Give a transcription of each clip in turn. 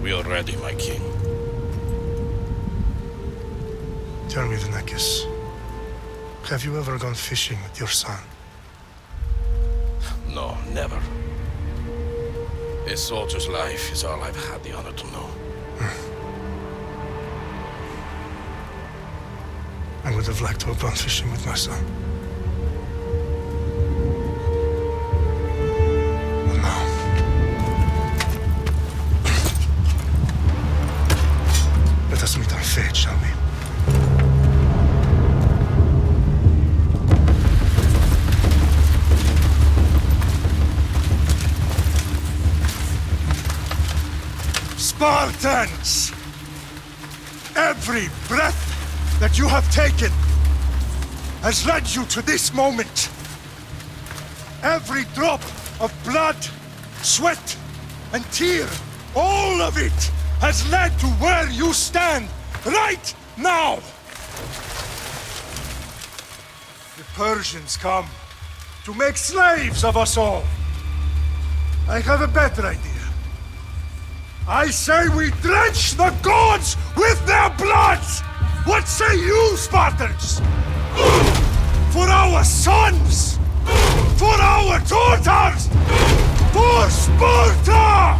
We are ready, my king. Tell me, Vinakis, have you ever gone fishing with your son? No, never. A soldier's life is all I've had the honor to know. I would have liked to have gone fishing with my son. But no. Let us meet our fate, shall we? Spartans! Every breath that you have taken has led you to this moment. Every drop of blood, sweat, and tear, all of it has led to where you stand right now. The Persians come to make slaves of us all. I have a better idea. I say we drench the gods with their bloods! What say you, Spartans? For our sons! For our daughters! For Sparta!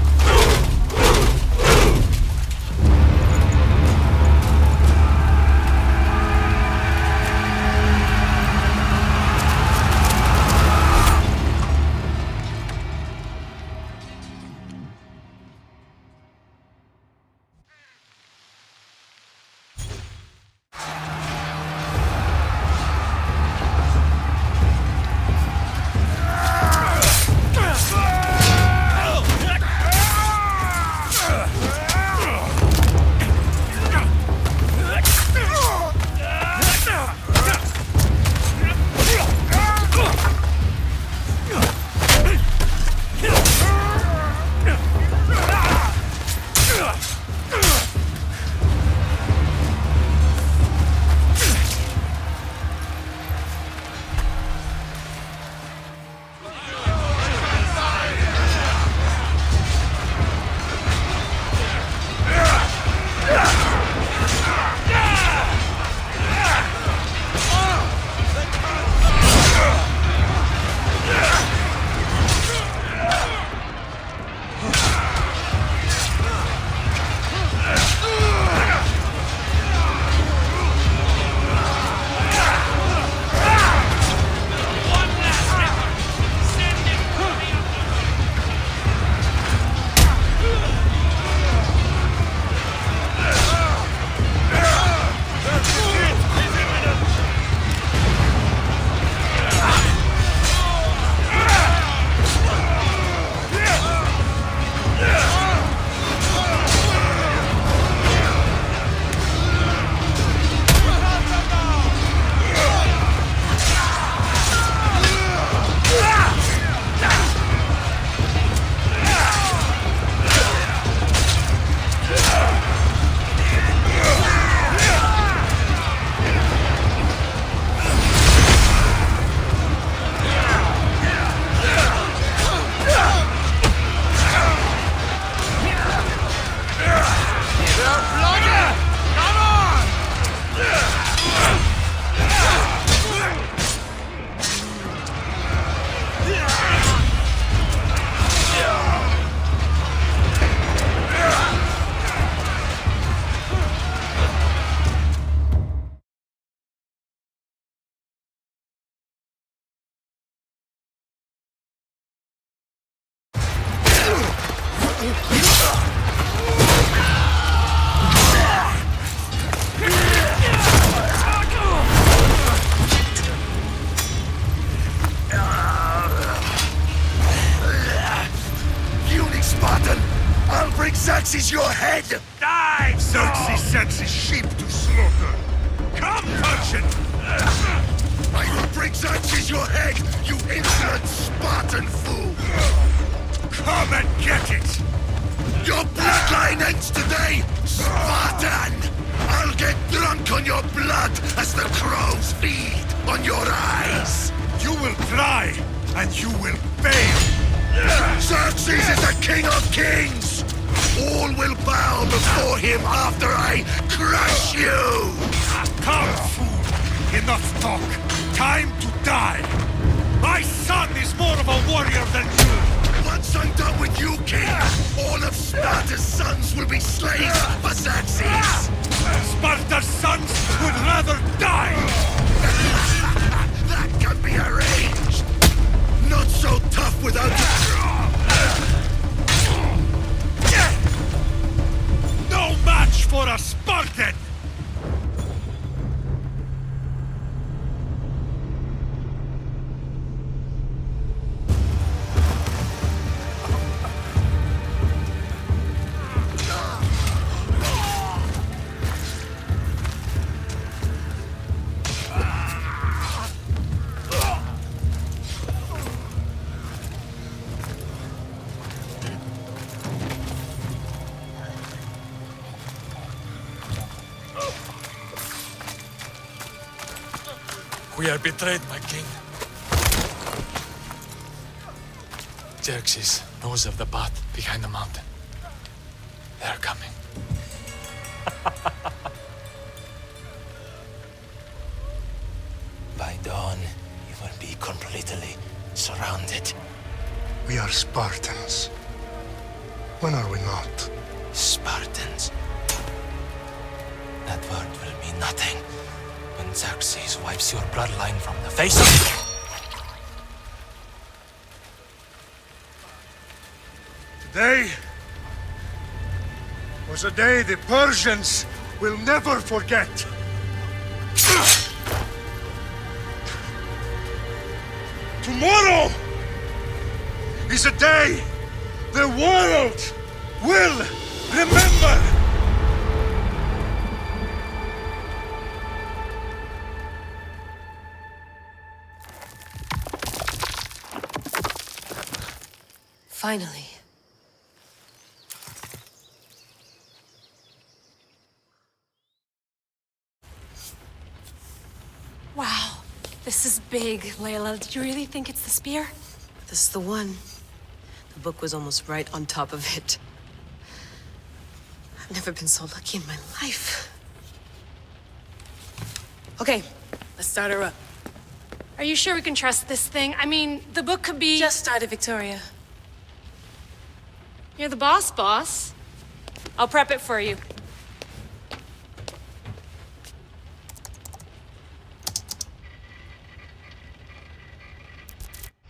Xerxes your head! Die! Xerxes sends his sheep to slaughter! Come, Persian! I will bring Xerxes your head, you insolent Spartan fool! Come and get it! Your bloodline ends today, Spartan! I'll get drunk on your blood as the crows feed on your eyes! You will try, and you will fail! Xerxes is the king of kings! All will bow bow before him after I crush you! Come, fool! Enough talk! Time to die! My son is more of a warrior than you! Once I'm done with you, King, all of Sparta's sons will be slaves for Xerxes! Sparta's sons would rather die! That can be arranged! Not so tough without No match for a Spartan! We are betrayed, my king. Xerxes knows of the path behind the mountain. They are coming. By dawn, you will be completely surrounded. We are Spartans. When are we not? Spartans. That word will mean nothing when Xerxes wipes your bloodline from the face of... Today was a day the Persians will never forget. Tomorrow is a day the world will remember. Finally. Wow, this is big, Layla. Did you really think it's the spear? This is the one. The book was almost right on top of it. I've never been so lucky in my life. Okay, let's start her up. Are you sure we can trust this thing? I mean, the book could be... Just started, Victoria. You're the boss. I'll prep it for you.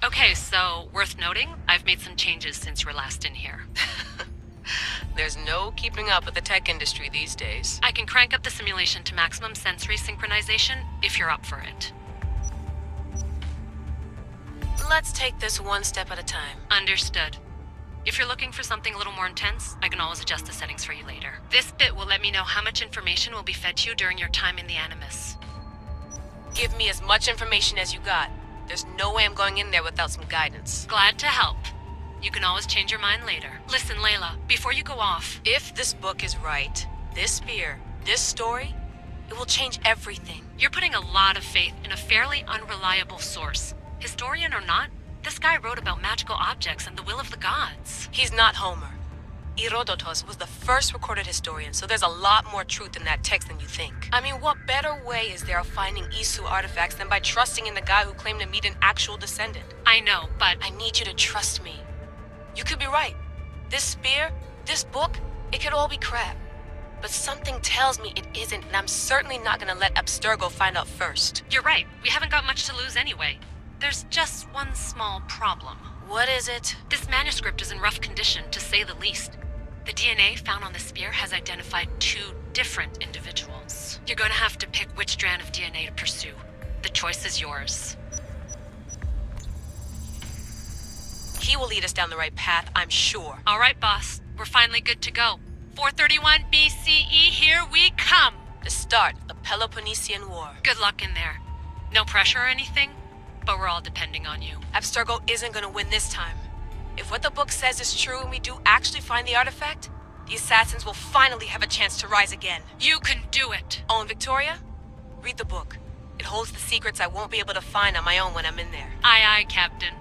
Okay, so worth noting, I've made some changes since you were last in here. There's no keeping up with the tech industry these days. I can crank up the simulation to maximum sensory synchronization if you're up for it. Let's take this one step at a time. Understood. If you're looking for something a little more intense, I can always adjust the settings for you later. This bit will let me know how much information will be fed to you during your time in the Animus. Give me as much information as you got. There's no way I'm going in there without some guidance. Glad to help. You can always change your mind later. Listen, Layla, before you go off... If this book is right, this spear, this story, it will change everything. You're putting a lot of faith in a fairly unreliable source. Historian or not, this guy wrote about magical objects and the will of the gods. He's not Homer. Herodotus was the first recorded historian, so there's a lot more truth in that text than you think. I mean, what better way is there of finding Isu artifacts than by trusting in the guy who claimed to meet an actual descendant? I know, but... I need you to trust me. You could be right. This spear, this book, it could all be crap. But something tells me it isn't, and I'm certainly not gonna let Abstergo find out first. You're right. We haven't got much to lose anyway. There's just one small problem. What is it? This manuscript is in rough condition, to say the least. The DNA found on the spear has identified 2 different individuals. You're going to have to pick which strand of DNA to pursue. The choice is yours. He will lead us down the right path, I'm sure. All right, boss. We're finally good to go. 431 BCE, here we come! The start of the Peloponnesian War. Good luck in there. No pressure or anything, but we're all depending on you. Abstergo isn't gonna win this time. If what the book says is true and we do actually find the artifact, the assassins will finally have a chance to rise again. You can do it! Oh, and Victoria? Read the book. It holds the secrets I won't be able to find on my own when I'm in there. Aye, aye, Captain.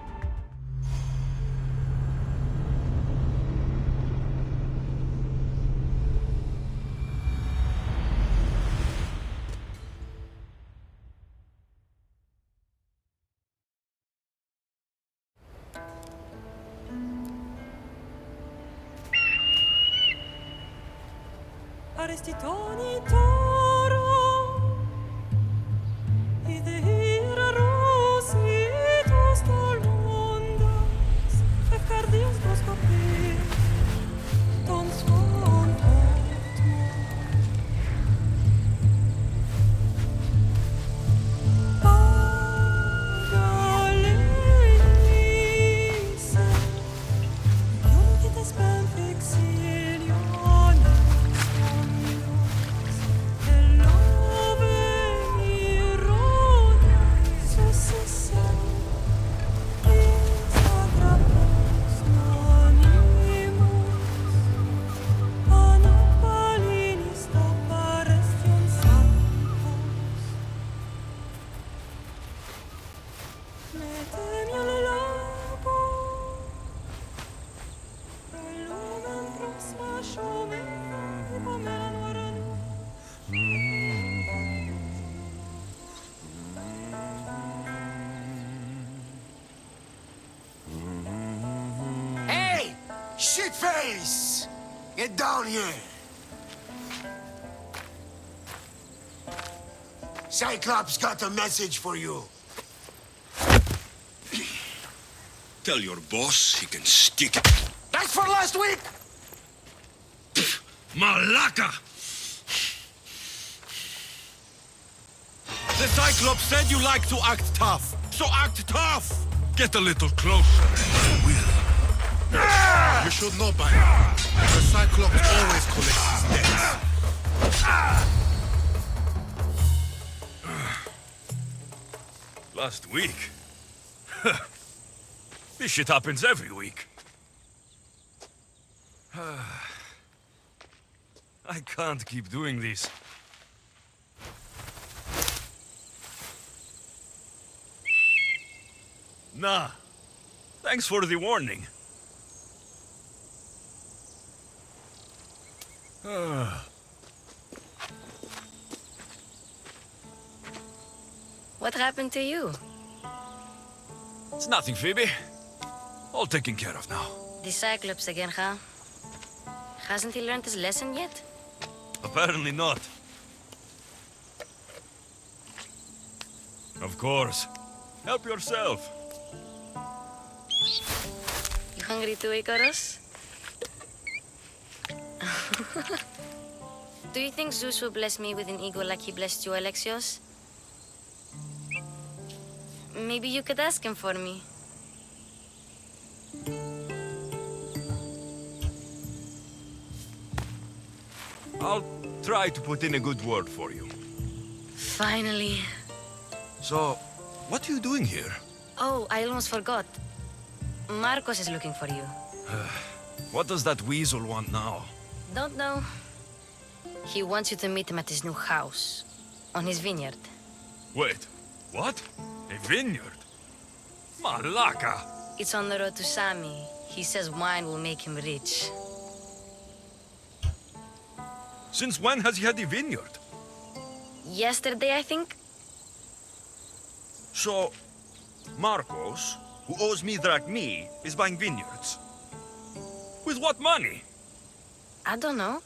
Shitface! Get down here! Cyclops got a message for you. Tell your boss he can stick it. That's for last week! Malaka! The Cyclops said you like to act tough, so act tough! Get a little closer and you will. You should know by now. The Cyclops always collects his debts. Last week? This shit happens every week. I can't keep doing this. Nah. Thanks for the warning. What happened to you? It's nothing, Phoebe. All taken care of now. The Cyclops again, huh? Hasn't he learned his lesson yet? Apparently not. Of course. Help yourself. You hungry too, Icarus? Do you think Zeus will bless me with an ego like he blessed you, Alexios? Maybe you could ask him for me. I'll try to put in a good word for you. Finally. So, what are you doing here? Oh, I almost forgot. Marcos is looking for you. What does that weasel want now? Don't know. He wants you to meet him at his new house. On his vineyard. Wait, what? A vineyard? Malaka! It's on the road to Sami. He says wine will make him rich. Since when has he had a vineyard? Yesterday, I think? So, Marcos, who owes me drachmi, is buying vineyards. With what money? I don't know.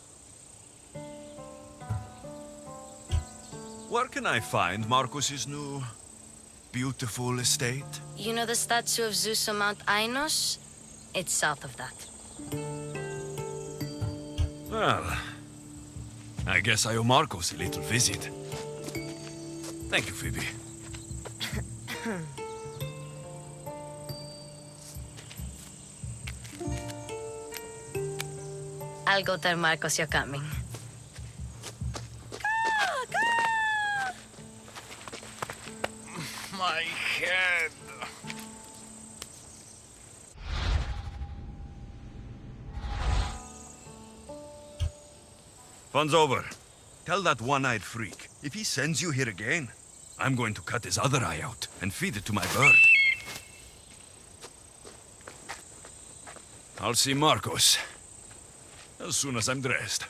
Where can I find Marcos's new, beautiful estate? You know the statue of Zeus on Mount Ainos? It's south of that. Well, I guess I owe Marcos a little visit. Thank you, Phoebe. I'll go tell Marcos you're coming. My head. Fun's over. Tell that one-eyed freak, if he sends you here again, I'm going to cut his other eye out and feed it to my bird. I'll see Marcos as soon as I'm dressed.